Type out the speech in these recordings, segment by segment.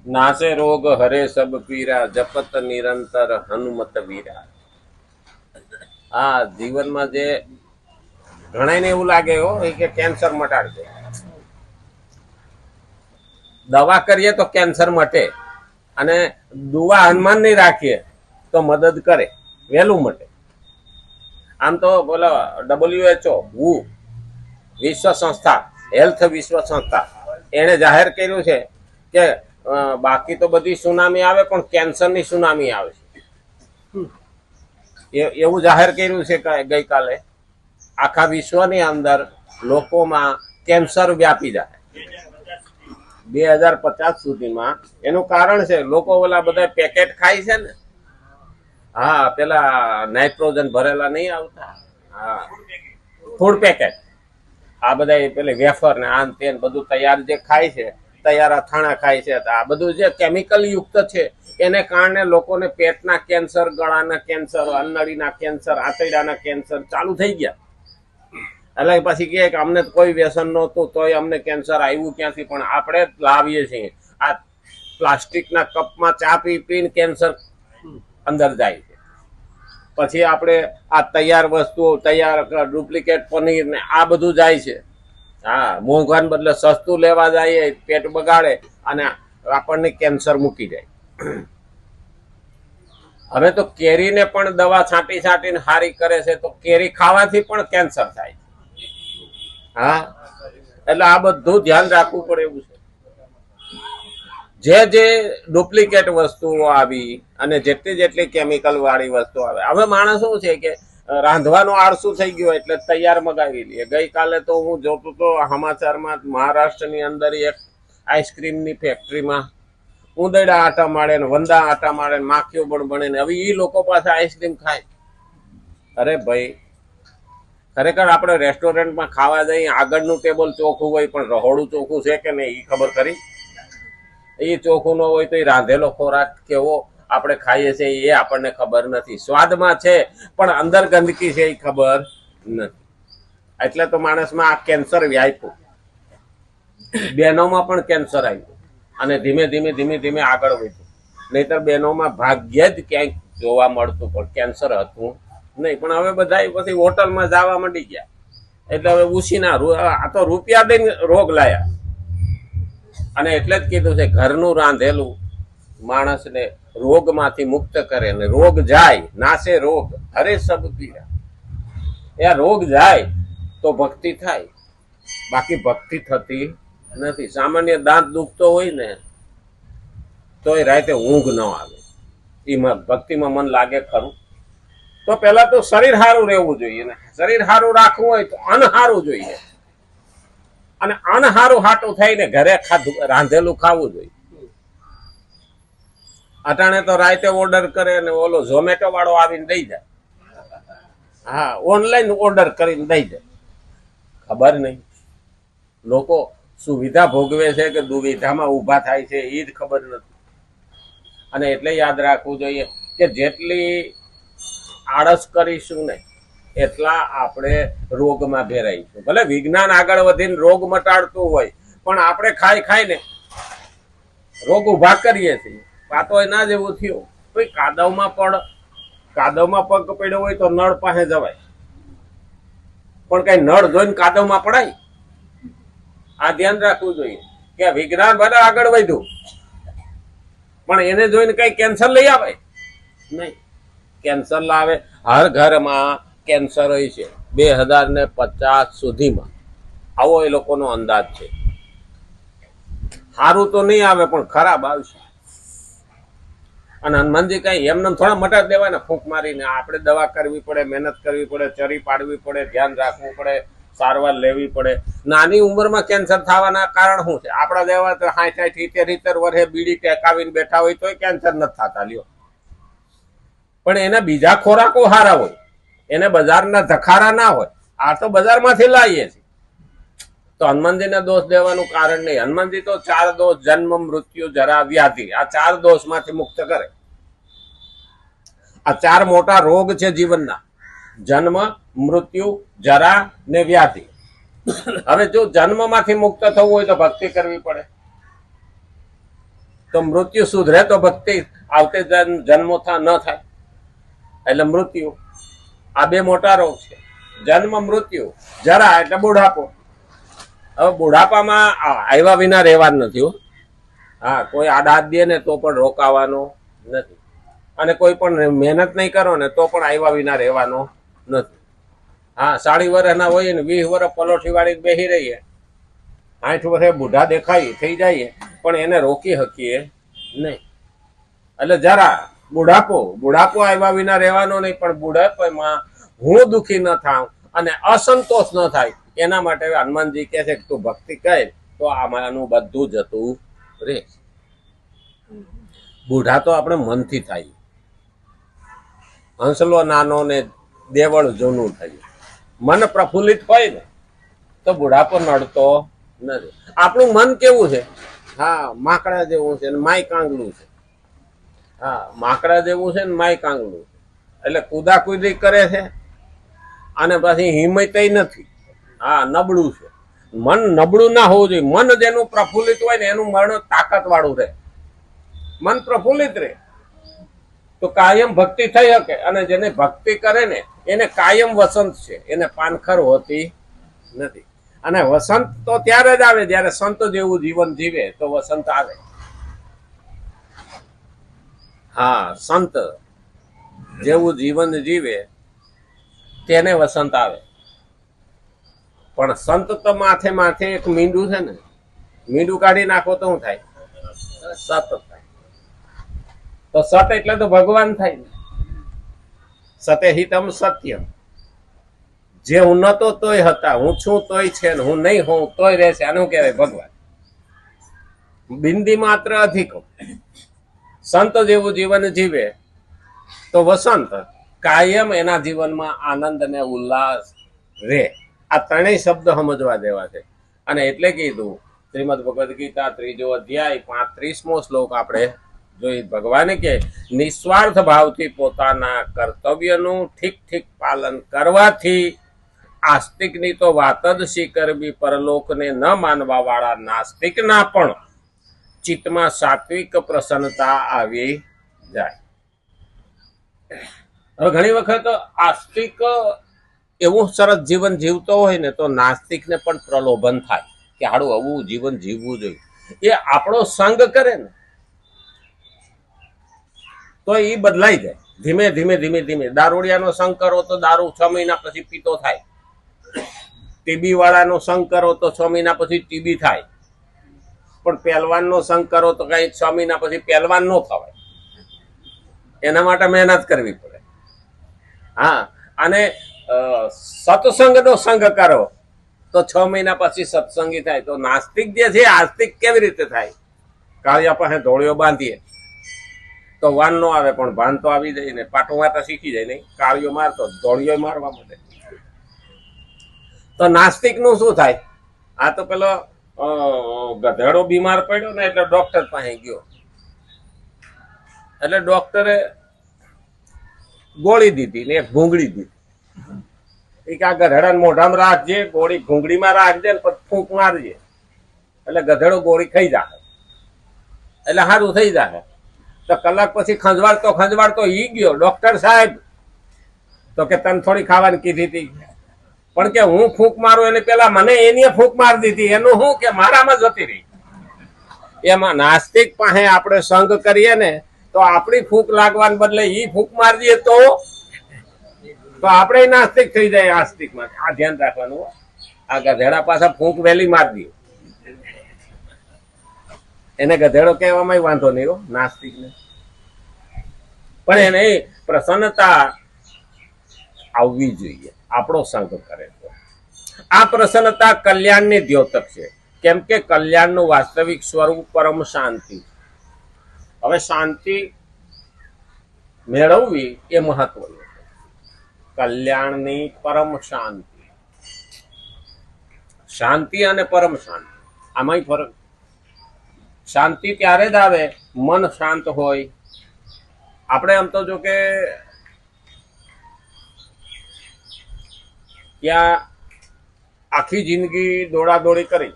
नासे रोग हरे सब पीरा जपत निरंतर हनुमत वीरा। આ જીવનમાં જે ઘણાને એવું લાગે હો કે કેન્સર મટાડશે, દવા કરીએ તો કેન્સર મટે, અને દુઆ હનુમાન ની રાખીએ તો મદદ કરે, વહેલું મટે. આમ તો બોલો WHO વિશ્વ સંસ્થા, હેલ્થ વિશ્વ સંસ્થા, એને જાહેર કર્યું છે કે બાકી તો બધી સુનામી આવે પણ કેન્સરની સુનામી આવે છે. એવું જાહેર કર્યું છે કે ગઈકાલે આખા વિશ્વની અંદર લોકોમાં કેન્સર વ્યાપી જાય 2050 સુધીમાં. એનું કારણ છે લોકો ઓલા બધા પેકેટ ખાય છે ને, હા પેલા નાઇટ્રોજન ભરેલા નહીં આવતા, હા ફૂડ પેકેટ, આ બધા પેલી વેફર ને આન તેન બધું તૈયાર જે ખાય છે, તૈયાર અથાણા ખાય છે, આ બધું જે કેમિકલ યુક્ત છે એને કારણે લોકોને પેટના કેન્સર, ગળાના કેન્સર, અન્નળીના કેન્સર, આંતરડાના કેન્સર ચાલુ થઈ ગયા. એટલે પછી કહે કે અમને કોઈ વ્યસન નહોતું તોય અમને કેન્સર આવ્યું ક્યાંથી? પણ આપણે જ લાવીએ છીએ. આ પ્લાસ્ટિકના કપમાં ચા પી પીને કેન્સર અંદર જાય છે. પછી આપણે આ તૈયાર વસ્તુઓ, તૈયાર ડુપ્લિકેટ પનીર ને આ બધું જાય છે. હા, મોંઘાને બદલે સસ્તું લેવા જાય, પેટ બગાડે અને આપણને કેન્સર મૂકી જાય. હવે તો કેરીને પણ દવા છાંટી છાંટીને હારી કરે છે, તો કેરી ખાવાથી પણ કેન્સર થાય. હા, એટલે આ બધું ધ્યાન રાખવું પડે એવું છે. જે ડુપ્લિકેટ વસ્તુઓ આવી અને જેટલી કેમિકલ વાળી વસ્તુ આવે, હવે માણસ શું છે કે રાંધવાનું આળસું થઈ ગયું એટલે તૈયાર મગાવી લઈએ. ગઈકાલે તો હું જોતો તો સમાચારમાં, મહારાષ્ટ્રની અંદર એક આઈસ્ક્રીમની ફેક્ટરીમાં ઉંદરડા આટા માળે ને વંદા આટા માળે ને માખીઓ પણ બને ને હવે એ લોકો પાસે આઈસ્ક્રીમ ખાય. અરે ભાઈ, ખરેખર આપણે રેસ્ટોરન્ટમાં ખાવા જઈએ, આગળનું ટેબલ ચોખ્ખું હોય પણ રહોડું ચોખ્ખું છે કે નહીં એ ખબર કરી? એ ચોખ્ખું ન હોય તો એ રાંધેલો ખોરાક કેવો આપણે ખાઈએ છીએ એ આપણને ખબર નથી. સ્વાદમાં છે પણ અંદર ગંદકી છે એ ખબર નથી. એટલે તો માણસમાં આ કેન્સર વ્યાપ્યું, બહેનોમાં પણ કેન્સર આવ્યું અને ધીમે ધીમે આગળ વધ્યું. નહીતર બહેનોમાં ભાગ્યે જ ક્યાંક જોવા મળતું પણ કેન્સર હતું નહીં. પણ હવે બધા પછી હોટલમાં જવા માંડી ગયા એટલે હવે ઉછીના આ તો રૂપિયા દઈને રોગ લાયા. અને એટલે જ કીધું છે ઘરનું રાંધેલું માણસને રોગમાંથી મુક્ત કરે, ને રોગ જાય, નાશે રોગ હરે સબ પીરા. એ રોગ જાય તો ભક્તિ થાય, બાકી ભક્તિ થતી નથી. સામાન્ય દાંત દુખતો હોય ને તો એ રાતે ઊંઘ ન આવે, એમાં ભક્તિમાં મન લાગે ખરું? તો પેલા તો શરીર સારું રહેવું જોઈએ ને. શરીર સારું રાખવું હોય તો અન્ન સારું જોઈએ, અને અનહારું હાટું થઈને ઘરે રાંધેલું ખાવું જોઈએ. અટાણે તો રાતે ઓર્ડર કરે ને ઓલો ઝોમેટો વાળો આવીને દઈ જાય. હા, ઓનલાઈન ઓર્ડર કરીને દઈ જાય. ખબર નહીં લોકો સુવિધા ભોગવે છે કે દુવિધામાં ઊભા થાય છે એ જ ખબર નથી. અને એટલે યાદ રાખવું જોઈએ કે જેટલી આળસ કરીશું ને એટલા આપણે રોગમાં ભેરાઈશું. ભલે વિજ્ઞાન આગળ વધીને રોગ મટાડતું હોય પણ આપણે ખાઈને રોગ ઉભા કરીએ છીએ. પાતો એના જેવું થયું, કોઈ કાદવમાં પગ પડ્યો હોય તો નળ પાસે જવાય, પણ કઈ નળ જોઈને કાદવમાં પડાય? આ ધ્યાન રાખવું જોઈએ કે વિજ્ઞાન ભલે આગળ વધ્યું પણ એને જોઈને કઈ કેન્સર લઈ આવે નહીં. કેન્સર લાવે, હર ઘરમાં કેન્સર હોય છે 2050 સુધીમાં, આવો એ લોકોનો અંદાજ છે. સારું તો નહીં આવે પણ ખરાબ આવશે. અને હનુમાનજી કઈ એમને થોડા મટાડી દેવાય ને ફૂંક મારીને? આપણે દવા કરવી પડે, મહેનત કરવી પડે, ચરી પાડવી પડે, ધ્યાન રાખવું પડે, સારવાર લેવી પડે. નાની ઉંમરમાં કેન્સર થવાના કારણ શું છે? આપણા જેવા તો 60-70 વર્ષે બીડી ટેકાવીને બેઠા હોય તોય કેન્સર નથી થતા લ્યો. પણ એના બીજા ખોરાકો સારા હોય, એને બજારના ધખારા ના હોય. આ તો બજારમાંથી લાવીએ છીએ. તો હનુમાનજીને દોષ દેવાનું કારણ નહીં. હનુમાનજી તો 4 દોષ, જન્મ, મૃત્યુ, જરા, વ્યાધિ, આ 4 દોષમાંથી મુક્ત કરે. આ 4 મોટા રોગ છે જીવનના: જન્મ, મૃત્યુ, જરા ને વ્યાધિ. હવે જો જન્મમાંથી મુક્ત થવું હોય તો ભક્તિ કરવી પડે. તો મૃત્યુ સુધરે તો ભક્તિ આવતે જન્મો ન થાય. એટલે મૃત્યુ આ બે મોટા રોગ છે, જન્મ મૃત્યુ. જરા એટલે બુઢાપો. હવે બુઢાપામાં આવ્યા વિના રહેવાનું નથી. હા, કોઈ આડા હાથ દે ને તો પણ રોકાવાનો નથી, અને કોઈ પણ મહેનત નહીં કરો ને તો પણ આવ્યા વિના રહેવાનો નથી. હા, 40 વર્ષના હોય ને 20 વર્ષ પલોઠી વાળી બેસી રહીએ, 60 વર્ષે બુઢા દેખાય થઈ જાય, પણ એને રોકી શકીએ નહીં. એટલે જરા બુઢાપો આવ્યા વિના રહેવાનો નહીં, પણ બુઢાપામાં હું દુઃખી ન થાઉં અને અસંતોષ ન થાય એના માટે હનુમાનજી કહે છે કે તું ભક્તિ કર તો આમાંનું બધું જતું રે. બુઢા તો આપણે મનથી થાય. હંસલો નાનો ને દેવળ જૂનું થયું. મન પ્રફુલ્લિત હોય ને તો બુઢાપો નડતો નથી. આપણું મન કેવું છે? હા, માકડા જેવું છે ને માય કાંગલું છે. હા, માકડા જેવું છે ને માય કાંગલું છે. એટલે કુદાકુદી કરે છે અને પછી હિંમત નથી. હા, નબળું છે મન. નબળું ના હોવું જોઈએ. મન જેનું પ્રફુલ્લિત હોય ને એનું મન તાકાત વાળું રહે. મન પ્રફુલ્લિત રહે તો કાયમ ભક્તિ થઈ શકે. અને જેને ભક્તિ કરે ને એને કાયમ વસંત છે, એને પાનખર હોતી નથી. અને વસંત તો ત્યારે જ આવે જ્યારે સંત જેવું જીવન જીવે તો વસંત આવે. હા, સંત જેવું જીવન જીવે તેને વસંત આવે. પણ સંત તો માથે માથે એક મીંડું છે ને, મીંડું કાઢી નાખો તો શું થાય? સત થાય. તો સત એટલે તો ભગવાન થાય ને. સતે હિતમ સત્યમ. જે હું નતો તોય હતા, હું છું તોય છે ને હું નહીં હોઉં તોય રહેશે, આનું કહેવાય ભગવાન. બિંદી માત્ર અધિક. સંત જેવું જીવન જીવે તો વસંત કાયમ એના જીવનમાં આનંદ અને ઉલ્લાસ રહે. આ ત્રણેય શબ્દ સમજવા દેવા છે. અને એટલે કીધું શ્રીમદ ભગવદ્ ગીતા 3 અધ્યાય 35મો શ્લોક આપણે જોઈ. ભગવાને કે નિસ્વાર્થ ભાવથી પોતાના કર્તવ્યનું ઠીક પાલન કરવાથી આસ્તિકની તો વાત જ શી કરવી, પરલોકને ન માનવા વાળા નાસ્તિકના પણ ચિત્તમાં સાત્વિક પ્રસન્નતા આવી જાય. હવે ઘણી વખત આસ્તિક એવું સરસ જીવન જીવતો હોય ને તો નાસ્તિકને પણ પ્રલોભન થાય કે હાડું આવું જીવન જીવવું જોઈએ. એ આપણો સંગ કરે ને તો એ બદલાઈ જાય ધીમે ધીમે. દારૂડિયાનો સંગ કરો તો દારૂ 6 મહિના પછી પીતો થાય. ટીબી વાળાનો સંગ કરો તો 6 મહિના પછી ટીબી થાય. પણ પહેલવાનનો સંગ કરો તો કઈ 6 મહિના પછી પહેલવાન ન થવાય. એના માટે મહેનત કરવી પડે. હા, અને સત્સંગનો સંગ કરો તો 6 મહિના પછી સત્સંગી થાય. તો નાસ્તિક જે છે આસ્તિક કેવી રીતે થાય? કાળિયા પાસે ધોળિયો બાંધીએ તો વાન નો આવે, પણ ભાન તો આવી જાય ને. પાટું મારતા શીખી જાય નહીં, કાળિયો મારતો ધોળિયો મારવા માટે. તો નાસ્તિક નું શું થાય? આ તો પેલો ગધેડો બીમાર પડ્યો ને એટલે ડોક્ટર પાસે ગયો. એટલે ડોક્ટરે ગોળી દીધી ને એક ભૂંગળી દીધી. એ કે આ ગધેડાને મોઢામાં રાખજે, ગોળી ભૂંગળીમાં રાખજે ને પછી ફૂંક મારજે એટલે ગધેડો ગોળી ખાઈ જાય એટલે સારું થઈ જાય. તો કલાક પછી ખંજવાળતો ઈ ગયો ડોક્ટર સાહેબ. તો કે તને થોડી ખાવાની કીધી હતી, પણ કે હું ફૂંક મારું એને પેલા મને એની ફૂંક મારી દીધી, એનું શું કે મારામાં જતી રહી. એમાં નાસ્તિક પાસે આપણે સંગ કરીએ ને તો આપણી ફૂંક લાગવાને બદલે ઈ ફૂંક મારી દઈએ તો આપણે નાસ્તિક થઈ જાય. આસ્તિકમાં આ ધ્યાન રાખવાનું. આ ગધેડા પાછા ફૂંક વહેલી મારી દઈએ. એને ગધેડો કહેવામાં વાંધો નહીં હો નાસ્તિકને, પણ એને પ્રસન્નતા આવવી જોઈએ આપણો સંગ કરે તો. આ પ્રસન્નતા કલ્યાણની દ્યોતક છે, કેમ કે કલ્યાણનું વાસ્તવિક સ્વરૂપ પરમ શાંતિ. હવે શાંતિ મેળવવી એ મહત્વનું. કલ્યાણની પરમ શાંતિ. શાંતિ અને પરમ શાંતિ આમાંય ફરક. શાંતિ ત્યારે જ આવે મન શાંત હોય. આપણે આમ તો જો કે ત્યાં આખી જિંદગી દોડાદોડી કરી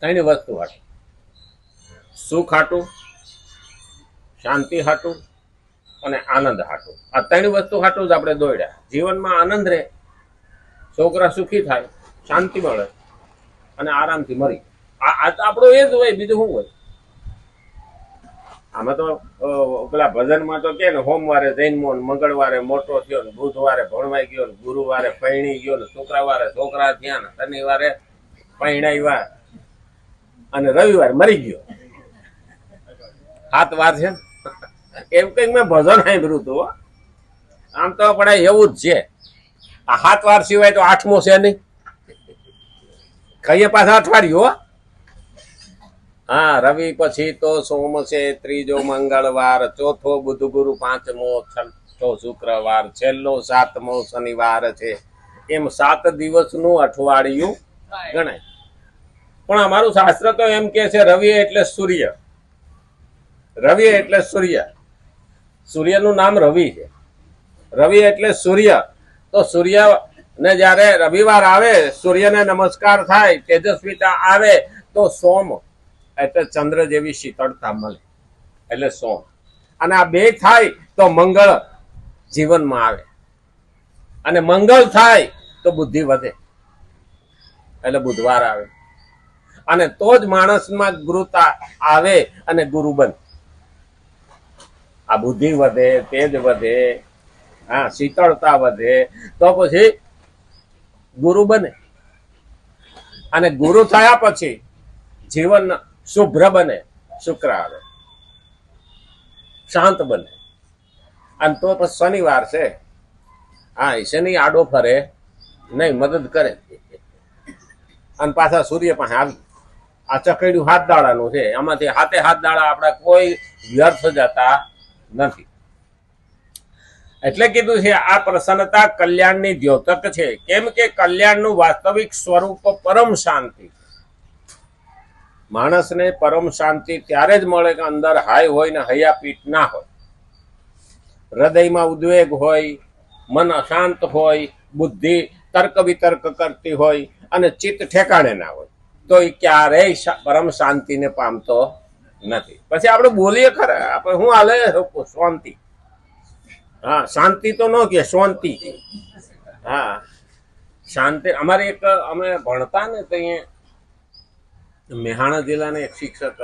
ત્રણ વસ્તુ હતી. સુખ હાટું, શાંતિ હાટું અને આનંદ હાટું. આ ત્રણ વસ્તુ હાટું જ આપણે દોડ્યા. જીવનમાં આનંદ રહે, છોકરા સુખી થાય, શાંતિ મળે અને આરામથી મરી. આ તો આપણો એ જ હોય, બીજું શું હોય? આમાં તો પેલા ભજનમાં તો કે ને, સોમવારે જન્મો, મંગળવારે મોટો થયો, ને બુધવારે ભણવાઈ ગયો, ને ગુરુવારે પૈણી ગયો, ને શુક્રવારે છોકરા થયા, ને શનિવારે પૈણાવ્યા અને રવિવારે મરી ગયો. 7 વાર છે ને એમ કઈક મેં ભજન સાંભળ્યું હતું. આમ તો પણ એવું જ છે. આ 7 વાર સિવાય તો 8મો છે નહીં. કહીએ પાછા અઠવાડિયું. હા, રવિ પછી તો સોમ છે, ત્રીજો મંગળવાર, ચોથો બુધ ગુરુ, 5મો છઠ્ઠો શુક્રવાર, છેલ્લો 7મો શનિવાર છે. એમ 7 દિવસનું અઠવાડિયું ગણાય. પણ અમારું શાસ્ત્ર તો એમ કે છે રવિ એટલે સૂર્ય. રવિ એટલે સૂર્ય. સૂર્યનું નામ રવિ છે. રવિ એટલે સૂર્ય. તો સૂર્ય ને જયારે રવિવાર આવે, સૂર્યને નમસ્કાર થાય, તેજસ્વીતા આવે, તો સોમ એટલે ચંદ્ર જેવી શીતળતા મળે, એટલે સોમ. અને આ બે થાય તો મંગળ જીવનમાં આવે, અને મંગળ થાય તો બુદ્ધિ વધે, એટલે બુધવાર આવે. અને તો જ માણસમાં ગુરુતા આવે અને ગુરુ બને. આ બુદ્ધિ વધે, તેજ વધે, હા, શીતળતા વધે, તો પછી ગુરુ બને. અને ગુરુ થયા પછી જીવન શુભ્ર બને, શુક્ર આવે, શાંત બને. અને તો પછી શનિવાર છે, હા, શનિ આડો ફરે નહીં, મદદ કરે. અને પાછા સૂર્ય પાસે આવી. આ ચકડ્યું 7 દાડાનું છે. આમાંથી 7 દાડા આપણા કોઈ વ્યર્થ જતા નથી. એટલે કીધું છે આ પ્રસન્નતા કલ્યાણની દ્યોતક છે. કેમ કે કલ્યાણનું વાસ્તવિક સ્વરૂપ પરમ શાંતિ. માણસને પરમ શાંતિ ત્યારે જ મળે કે અંદર હાય હોય ને હૈયાપીઠ ના હોય, હૃદયમાં ઉદ્વેગ હોય, મન અશાંત હોય, બુદ્ધિ તર્ક વિતર્ક કરતી હોય અને ચિત્ત ઠેકાણે ના હોય, તો એ ક્યારેય પરમ શાંતિને પામતો નથી. પછી આપણે બોલીએ ખરા, આપણે શું હાલે શાંતિ. હા, શાંતિ તો ન કે શાંતિ. હા, શાંતિ. અમારે એક અમે ભણતા ને તો અહીંયા મેહાણા જિલ્લાના એક શિક્ષક